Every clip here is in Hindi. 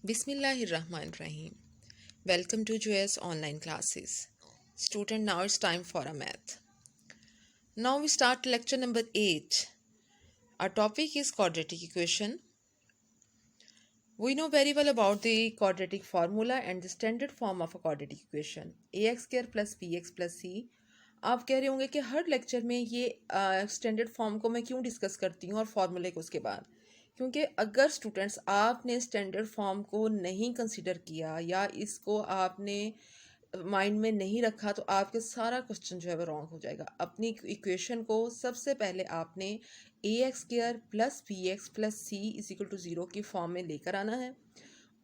Bismillahirrahmanirrahim. Welcome to Joyous online classes. Student, now it's time for a math. Now we start lecture number 8. Our topic is quadratic equation. We know very well about the quadratic formula and the standard form of a quadratic equation. ax square plus bx plus c. आप कह रहे होंगे कि हर लेक्चर में ये स्टैंडर्ड फॉर्म को मैं क्यों डिस्कस करती हूँ और फॉर्मूले को उसके बाद, क्योंकि अगर स्टूडेंट्स आपने स्टैंडर्ड फॉर्म को नहीं कंसिडर किया या इसको आपने माइंड में नहीं रखा तो आपके सारा क्वेश्चन जो है वो रॉन्ग हो जाएगा। अपनी इक्वेशन को सबसे पहले आपने A X square plus B X plus C is equal to zero की फॉर्म में लेकर आना है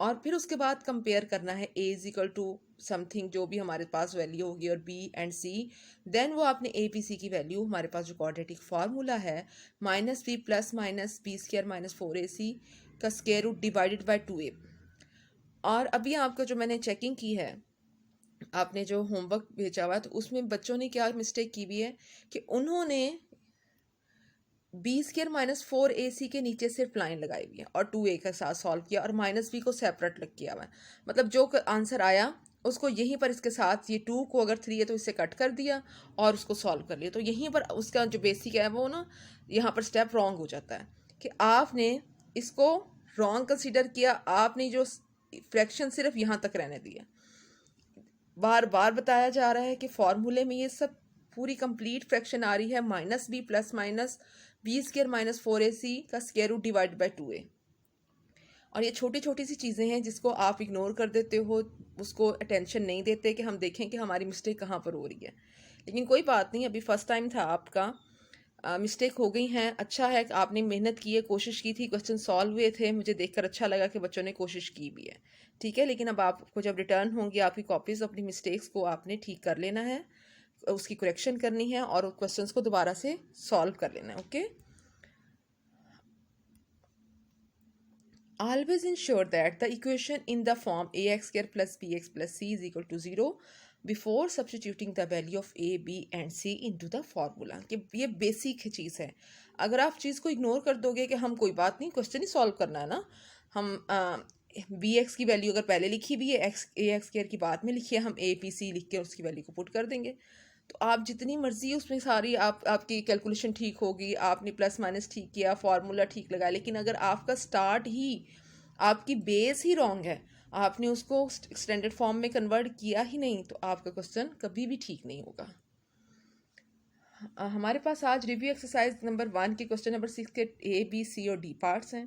और फिर उसके बाद कंपेयर करना है ए इज इक्वल टू समथिंग जो भी हमारे पास वैल्यू होगी और बी एंड सी। देन वो आपने ए पी सी की वैल्यू हमारे पास जो क्वाड्रेटिक फार्मूला है minus B plus minus B square minus 4ac का square root divided by 2a। और अभी आपका जो मैंने चेकिंग की है, आपने जो होमवर्क भेजा हुआ है तो उसमें बच्चों ने क्या मिस्टेक की हुई है कि उन्होंने बी स्क्वायर माइनस 4ac के नीचे सिर्फ लाइन लगाई हुई है और 2a के साथ सॉल्व किया और माइनस बी को सेपरेट लग किया हुआ है। मतलब जो आंसर आया उसको यहीं पर इसके साथ ये 2 को अगर 3 है तो इससे कट कर दिया और उसको सॉल्व कर लिया। तो यहीं पर उसका जो बेसिक है वो ना यहाँ पर स्टेप रॉन्ग हो जाता है कि आपने इसको रॉन्ग कंसिडर किया, आपने जो फ्रैक्शन सिर्फ यहाँ तक रहने दिया। बार बार बताया जा रहा है कि फॉर्मूले में ये सब पूरी कंप्लीट फ्रैक्शन आ रही है minus B plus minus B square minus 4ac का square root divide by 2a। और ये छोटी छोटी सी चीज़ें हैं जिसको आप इग्नोर कर देते हो, उसको अटेंशन नहीं देते कि हम देखें कि हमारी मिस्टेक कहाँ पर हो रही है। लेकिन कोई बात नहीं, अभी फर्स्ट टाइम था आपका, मिस्टेक हो गई हैं। अच्छा है कि आपने मेहनत की है, कोशिश की थी, क्वेश्चन सॉल्व हुए थे, मुझे देखकर अच्छा लगा कि बच्चों ने कोशिश की भी है। ठीक है, लेकिन अब आपको जब रिटर्न होंगी आपकी कॉपीज़, अपनी मिस्टेक्स को आपने ठीक कर लेना है, उसकी करेक्शन करनी है और क्वेश्चंस को दोबारा से सॉल्व कर लेना है। Okay, always ensure that the equation in the form ax square plus bx plus c is equal to 0 before substituting the value of a, b and c into the formula। कि ये बेसिक चीज़ है। अगर आप चीज़ को इग्नोर कर दोगे कि हम कोई बात नहीं, क्वेश्चन ही सॉल्व करना है ना, हम बी एक्स की वैल्यू अगर पहले लिखी भी है, एक्स ए एक्स स्क्वायर की बाद में लिखी है, हम ए पी सी लिख के उसकी वैल्यू को पुट कर देंगे। तो आप जितनी मर्जी उसमें सारी आपकी कैलकुलेशन ठीक होगी, आपने प्लस माइनस ठीक किया, फार्मूला ठीक लगाया, लेकिन अगर आपका स्टार्ट ही, आपकी बेस ही रॉन्ग है, आपने उसको स्टैंडर्ड फॉर्म में कन्वर्ट किया ही नहीं, तो आपका क्वेश्चन कभी भी ठीक नहीं होगा। हमारे पास आज रिव्यू एक्सरसाइज नंबर 1 के क्वेश्चन नंबर 6 के ए बी सी और डी पार्ट्स हैं।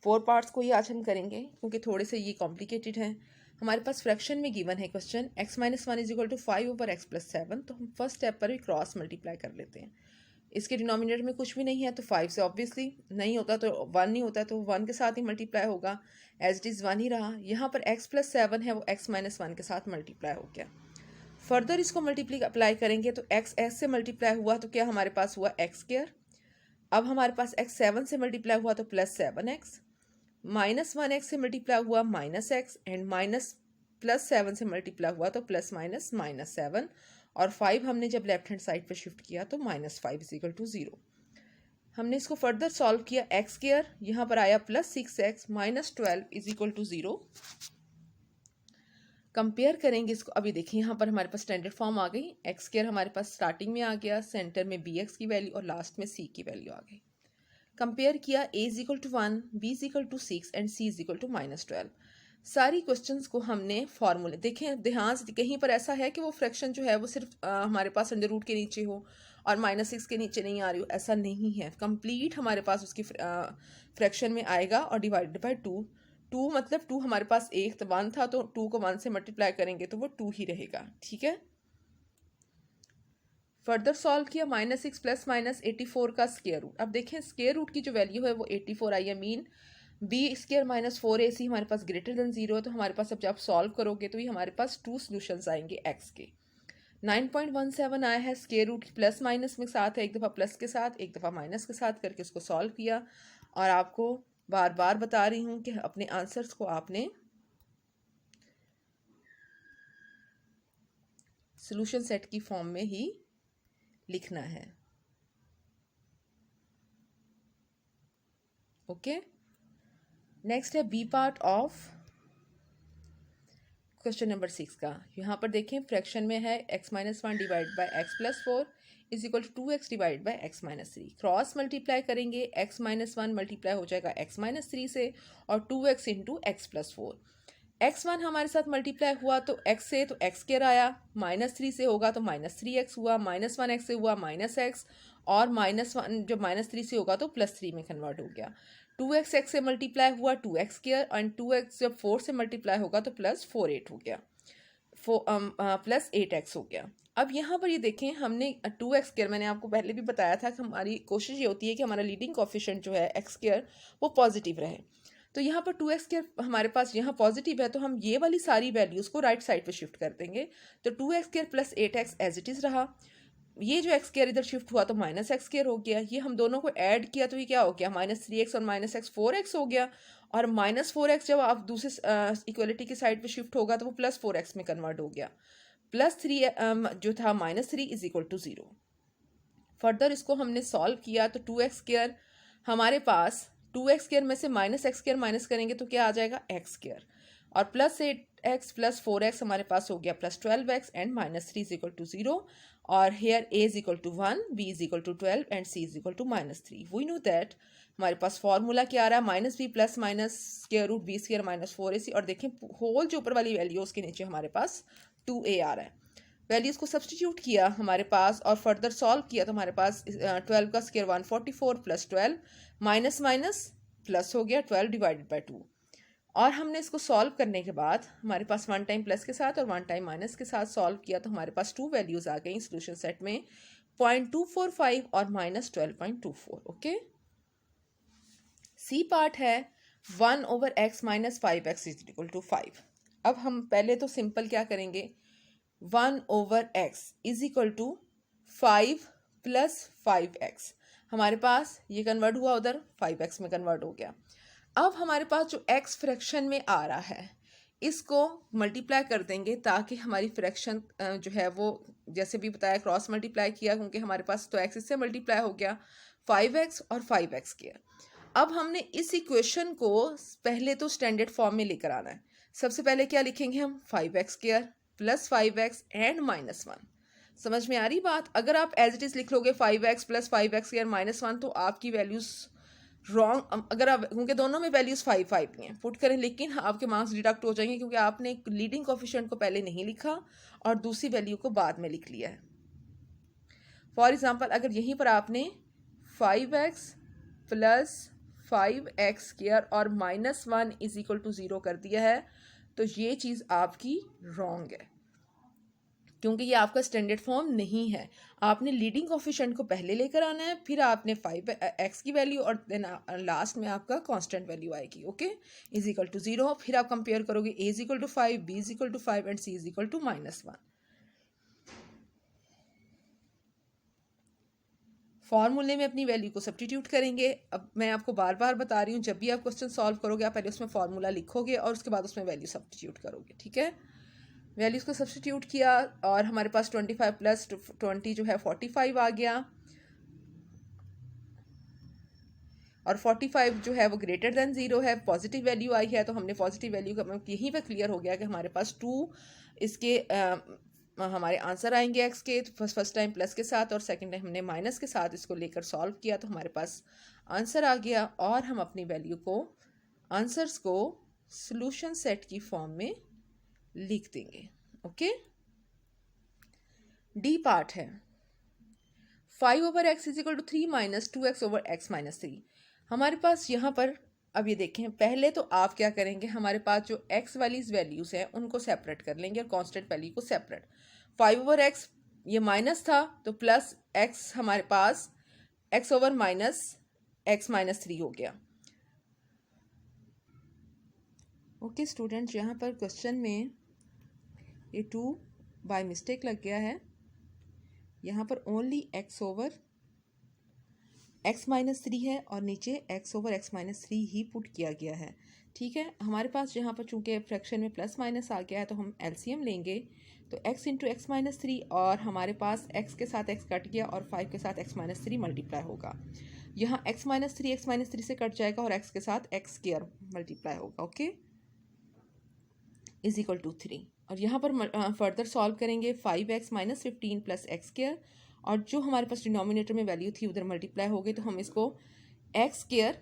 4 पार्ट्स को ही आज हम करेंगे क्योंकि थोड़े से ये कॉम्प्लिकेटेड हैं। हमारे पास फ्रैक्शन में गिवन है question x minus 1 is equal to 5 over x plus 7। तो हम फर्स्ट स्टेप पर भी क्रॉस मल्टीप्लाई कर लेते हैं। इसके डिनोमिनेटर में कुछ भी नहीं है तो 5 से ऑब्वियसली नहीं होता, तो 1 नहीं होता तो 1 के साथ ही मल्टीप्लाई होगा, एज इट इज़ 1 ही रहा। यहाँ पर x प्लस 7 है, वो x माइनस 1 के साथ मल्टीप्लाई हो गया। फर्दर इसको मल्टीप्लाई अप्लाई करेंगे तो x s से मल्टीप्लाई हुआ तो क्या हमारे पास हुआ x स्क्वायर। अब हमारे पास x 7 से मल्टीप्लाई हुआ तो प्लस 7x, माइनस 1x से मल्टीप्लाई हुआ minus x, and minus plus 7 से मल्टीप्लाई हुआ तो प्लस माइनस माइनस 7, और 5 हमने जब लेफ्ट हैंड साइड पे शिफ्ट किया तो माइनस 5 इज इक्वल टू 0। हमने इसको फर्दर सॉल्व किया, एक्स स्क्वायर यहाँ पर आया plus 6x minus 12 is equal to 0। Compare करेंगे इसको, अभी देखिए यहाँ पर हमारे पास स्टैंडर्ड फॉर्म आ गई, एक्स स्क्वायर हमारे पास स्टार्टिंग में आ गया, सेंटर में बी एक्स की वैल्यू और लास्ट में सी की वैल्यू आ गई। कंपेयर किया, a is equal to 1, b is equal to 6 and c is equal to minus 12। सारी क्वेश्चंस को हमने फॉर्मूले देखें, ध्यान से, कहीं पर ऐसा है कि वो फ्रैक्शन जो है वो सिर्फ हमारे पास अंडर रूट के नीचे हो और माइनस 6 के नीचे नहीं आ रही हो, ऐसा नहीं है। कंप्लीट हमारे पास उसकी फ्रैक्शन में आएगा और डिवाइडेड बाई 2। 2 मतलब 2 हमारे पास एक 1 था तो 2 को 1 से मल्टीप्लाई करेंगे तो वो 2 ही रहेगा। ठीक है, फर्दर सॉल्व किया, माइनस 6 प्लस माइनस 84 का स्क्वायर रूट। अब देखें स्क्वायर रूट की जो वैल्यू है वो 84 आई है। Mean B square minus 4ac हमारे पास ग्रेटर देन 0 है, तो हमारे पास अब जब सॉल्व करोगे तो ये हमारे पास 2 सोल्यूशंस आएंगे x के। 9.17 आया है, स्क्वायर रूट प्लस माइनस में साथ है, एक दफ़ा प्लस के साथ एक दफ़ा माइनस के साथ करके इसको सॉल्व किया। और आपको बार बार बता रही हूँ कि अपने आंसर्स को आपने सोल्यूशन सेट की फॉर्म में ही लिखना है। ओके, नेक्स्ट है B part of question number 6 का। यहाँ पर देखें फ्रैक्शन में है x-1 divide by x+4 is equal to 2x divide by x-3। Cross multiply करेंगे x-1 मल्टीप्लाई हो जाएगा x-3 से और 2x इंटू x+4। x1 हमारे साथ मल्टीप्लाई हुआ तो x से तो x स्क्वायर आया, -3 से होगा तो -3x हुआ, -1x से हुआ -x और -1 जब -3 से होगा तो +3 में कन्वर्ट हो गया। 2x x से मल्टीप्लाई हुआ 2x स्क्वायर और 2x जब 4 से मल्टीप्लाई होगा तो +4 हो गया, +8x हो गया। अब यहाँ पर ये देखें हमने 2x स्क्वायर, मैंने आपको पहले भी बताया था कि हमारी कोशिश ये होती है कि हमारा लीडिंग कोफिशिएंट जो है x स्क्वायर वो पॉजिटिव रहे। तो यहाँ पर 2x स्क्वायर हमारे पास यहाँ पॉजिटिव है तो हम ये वाली सारी वैल्यूज़ को राइट साइड पे शिफ्ट कर देंगे। तो 2x square plus 8x as it is रहा। ये जो x स्क्वायर इधर शिफ्ट हुआ तो -x स्क्वायर हो गया। ये हम दोनों को ऐड किया तो ये क्या हो गया, -3x और -x 4x हो गया। और -4x जब आप दूसरे इक्वलिटी की साइड पे शिफ्ट होगा तो वो +4x में कन्वर्ट हो गया। +3 जो था -3 इज इक्वल टू 0। फर्दर इसको हमने सॉल्व किया तो 2x स्क्वायर हमारे पास 2x स्क्वायर में से -x स्क्वायर माइनस करेंगे तो क्या आ जाएगा x स्क्वायर और +8x + 4x हमारे पास हो गया +12x and -3 is equal to 0 और here a is equal to 1, b is equal to 12 and c is equal to -3। We know that हमारे पास फॉर्मूला क्या आ रहा है, -b plus minus square root b square minus 4ac और देखें होल जो ऊपर वाली वैल्यू उसके नीचे हमारे पास 2a आ रहा है। वैल्यूज़ को सब्सटीट्यूट किया हमारे पास और फर्दर सॉल्व किया तो हमारे पास 12 का स्क्वायर 144 + 12 माइनस माइनस प्लस हो गया 12 डिवाइडेड बाई 2। और हमने इसको सॉल्व करने के बाद हमारे पास 1 टाइम प्लस के साथ और 1 टाइम माइनस के साथ सॉल्व किया तो हमारे पास 2 वैल्यूज़ आ गई सोल्यूशन सेट में 0.245 और -12.24। ओके, सी पार्ट है 1/x - 5x is equal to 5। अब हम पहले तो सिंपल क्या करेंगे, 1/x is equal to 5 + 5x। हमारे पास ये कन्वर्ट हुआ उधर 5x में कन्वर्ट हो गया। अब हमारे पास जो x फ्रैक्शन में आ रहा है इसको मल्टीप्लाई कर देंगे ताकि हमारी फ्रैक्शन जो है वो जैसे भी बताया क्रॉस मल्टीप्लाई किया क्योंकि हमारे पास तो x इससे मल्टीप्लाई हो गया 5x और 5x किया। अब हमने इस इक्वेशन को पहले तो स्टैंडर्ड फॉर्म में लेकर आना है। सबसे पहले क्या लिखेंगे हम, 5x स्क्वायर + 5x एंड -1। समझ में आ रही बात? अगर आप एज इट इज़ लिख लोगे 5x + 5x स्क्वायर -1 तो आपकी वैल्यूज़ रॉन्ग, अगर आप क्योंकि दोनों में वैल्यूज़ 5 5 हैं पुट करें लेकिन आपके मार्क्स डिडक्ट हो जाएंगे क्योंकि आपने लीडिंग कोफिशिएंट को पहले नहीं लिखा और दूसरी वैल्यू को बाद में लिख लिया है। फॉर एग्जांपल अगर यहीं पर आपने 5x + 5x स्क्वायर और -1 इज इक्वल टू 0 कर दिया है तो ये चीज़ आपकी रॉन्ग है क्योंकि ये आपका स्टैंडर्ड फॉर्म नहीं है। आपने लीडिंग कोफिशिएंट को पहले लेकर आना है, फिर आपने 5x की वैल्यू और देन लास्ट में आपका कांस्टेंट वैल्यू आएगी। Okay, is equal to 0। फिर आप कंपेयर करोगे a is equal to 5, b is equal to 5 and c is equal to -1। फॉर्मूले में अपनी वैल्यू को सब्स्टिट्यूट करेंगे। अब मैं आपको बार बार बता रही हूँ, जब भी आप क्वेश्चन सॉल्व करोगे आप पहले उसमें फॉर्मूला लिखोगे और उसके बाद उसमें वैल्यू सब्स्टिट्यूट करोगे। ठीक है, वैल्यूज़ को सब्स्टिट्यूट किया और हमारे पास 25 + 20 जो है 45 आ गया और 45 जो है वो ग्रेटर देन 0 है, पॉजिटिव वैल्यू आई है तो हमने पॉजिटिव वैल्यू का यहीं पे क्लियर हो गया कि हमारे पास 2 इसके हमारे आंसर आएंगे एक्स के। तो फर्स्ट टाइम प्लस के साथ और सेकंड टाइम हमने माइनस के साथ इसको लेकर सॉल्व किया तो हमारे पास आंसर आ गया और हम अपनी वैल्यू को आंसर्स को सॉल्यूशन सेट की फॉर्म में लिख देंगे। ओके, डी पार्ट है 5/x is equal to 3 - 2x/x - 3। हमारे पास यहाँ पर अब ये देखें, पहले तो आप क्या करेंगे, हमारे पास जो x वाली वैल्यूज़ हैं उनको सेपरेट कर लेंगे और कांस्टेंट वैल्यू को सेपरेट। 5/x ये माइनस था तो प्लस x हमारे पास x/-x - 3 हो गया। ओके स्टूडेंट्स, यहाँ पर क्वेश्चन में ये 2 बाय मिस्टेक लग गया है। यहाँ पर ओनली x/x - 3 है और नीचे x/x - 3 ही पुट किया गया है। ठीक है, हमारे पास यहाँ पर चूंकि फ्रैक्शन में प्लस माइनस आ गया है तो हम एलसीएम लेंगे तो x × x - 3 और हमारे पास x के साथ x कट गया और 5 के साथ x - 3 मल्टीप्लाई होगा यहाँ x माइनस थ्री से कट जाएगा और x के साथ x स्क्वायर मल्टीप्लाई होगा, ओके, इज इक्वल टू 3। और यहाँ पर फर्दर सॉल्व करेंगे 5x minus 15 plus x square, और जो हमारे पास डिनोमिनेटर में वैल्यू थी उधर मल्टीप्लाई हो गई, तो हम इसको एक्स स्क्वायर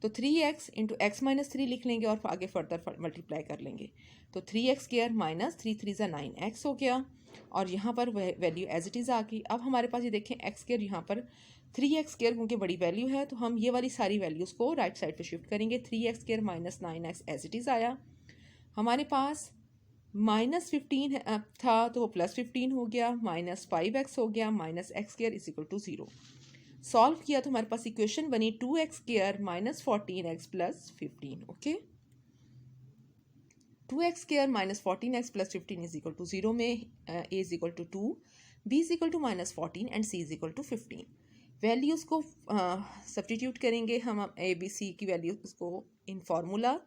तो 3x इंटू एक्स माइनस 3 लिख लेंगे और आगे फर्दर मल्टीप्लाई कर लेंगे। तो 3x स्क्वायर माइनस 3 3 9x हो गया, और यहाँ पर वह वैल्यू एज इट इज़ आ गई। अब हमारे पास ये देखें एक्स स्क्वायर, यहाँ पर 3x स्क्वायर क्योंकि बड़ी वैल्यू है तो हम ये वाली सारी वैल्यूज़ को राइट साइड पे शिफ्ट करेंगे। 3x square minus 9x as it is आया। हमारे पास माइनस 15 था तो वो प्लस 15 हो गया, माइनस 5x हो गया, minus X square is equal to 0। Solve किया तो हमारे पास इक्वेशन बनी 2x square minus 14x plus 15, okay. 2x square minus 14x plus 15 is equal to 0 में a is equal to 2, b is equal to minus 14 and c is equal to 15। Values को सब्सटीट्यूट करेंगे हम a b c की वैल्यूज़ को इन फार्मूला,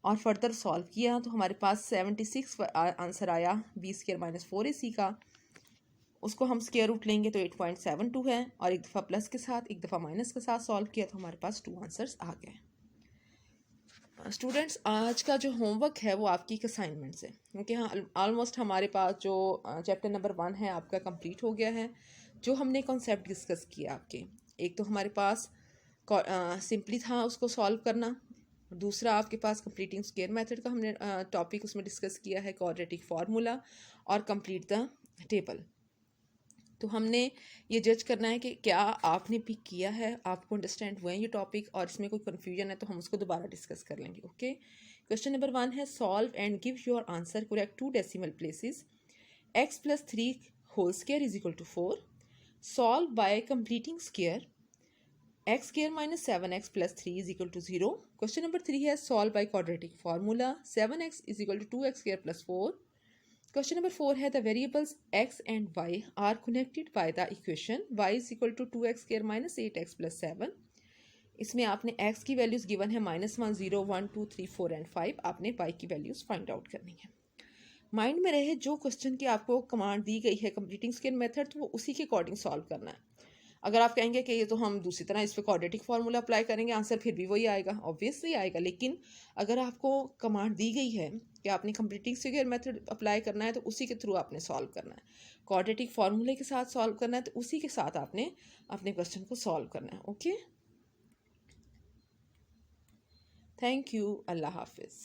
और फर्दर सॉल्व किया तो हमारे पास 76 आंसर आया b स्क्वायर माइनस 4ac का। उसको हम स्क्वायर रूट लेंगे तो 8.72 है, और एक दफ़ा प्लस के साथ एक दफ़ा माइनस के साथ सॉल्व किया तो हमारे पास 2 आंसर्स आ गए। स्टूडेंट्स, आज का जो होमवर्क है वो आपकी एक असाइनमेंट से, क्योंकि हाँ ऑलमोस्ट हमारे पास जो चैप्टर नंबर 1 है आपका कंप्लीट हो गया है। जो हमने कॉन्सेप्ट डिस्कस किया आपके, एक तो हमारे पास सिंपली था उसको सॉल्व करना, दूसरा आपके पास कंप्लीटिंग स्क्वायर मेथड का हमने टॉपिक उसमें डिस्कस किया है, क्वाड्रेटिक फार्मूला और कंप्लीट द टेबल। तो हमने ये जज करना है कि क्या आपने पिक किया है, आपको अंडरस्टैंड हुए हैं ये टॉपिक, और इसमें कोई कन्फ्यूजन है तो हम उसको दोबारा डिस्कस कर लेंगे, ओके। क्वेश्चन नंबर 1 है solve and give your answer correct 2 decimal places. x plus 3 whole square is equal to 4। Solve by completing square. x square minus 7x plus 3 is equal to 0। Question number 3 है solve by quadratic formula. 7x is equal to 2x square plus 4। Question number 4 है the variables x and y are connected by the equation y is equal to 2x square minus 8x plus 7। इसमें आपने x की वैल्यूज़ गिवन है -1 0 1 2 3 4 एंड 5, आपने y की वैल्यूज़ फाइंड आउट करनी है। माइंड में रहे जो क्वेश्चन की आपको कमांड दी गई है कंप्लीटिंग स्क्वायर मेथड, तो वो उसी के अकॉर्डिंग सॉल्व करना है। अगर आप कहेंगे कि ये तो हम दूसरी तरह इस पर क्वाड्रेटिक फार्मूला अप्लाई करेंगे, आंसर फिर भी वही आएगा, ऑब्वियसली आएगा। लेकिन अगर आपको कमांड दी गई है कि आपने कंप्लीटिंग स्क्वायर मेथड अप्लाई करना है तो उसी के थ्रू आपने सॉल्व करना है। क्वाड्रेटिक फार्मूले के साथ सॉल्व करना है तो उसी के साथ आपने अपने क्वेश्चन को सॉल्व करना है, ओके। थैंक यू, अल्लाह हाफिज़।